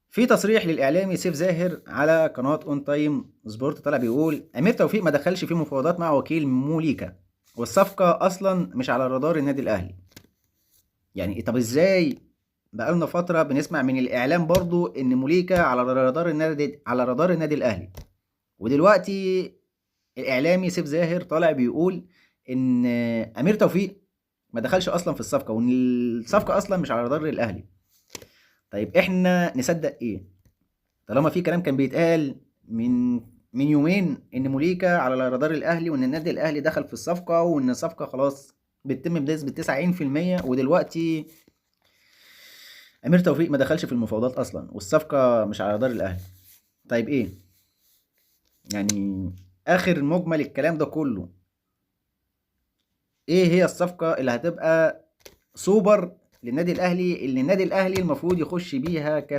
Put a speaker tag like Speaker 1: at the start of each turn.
Speaker 1: في تصريح للإعلامي سيف زاهر على قناة اون تايم سبورت، طلع بيقول أمير توفيق ما دخلش في مفاوضات مع وكيل موليكا، والصفقة أصلا مش على رادار النادي الأهلي. يعني طب إزاي بقالنا فترة بنسمع من الإعلام برضو إن موليكا على رادار النادي الأهلي، ودلوقتي الإعلامي سيف زاهر طالع بيقول إن أمير توفيق ما دخلش أصلا في الصفقة، وإن الصفقة أصلا مش على رادار الأهلي. طيب إحنا نصدق إيه؟ طالما في كلام كان بيتقال من يومين ان موليكا على رادار الاهلي، وان النادي الاهلي دخل في الصفقه، وان الصفقه خلاص بتتم بنسبه 90%، ودلوقتي امير توفيق ما دخلش في المفاوضات اصلا، والصفقه مش على رادار الاهلي. طيب ايه يعني اخر مجمل الكلام ده كله؟ ايه هي الصفقه اللي هتبقى سوبر للنادي الاهلي، اللي النادي الاهلي المفروض يخش بيها كاس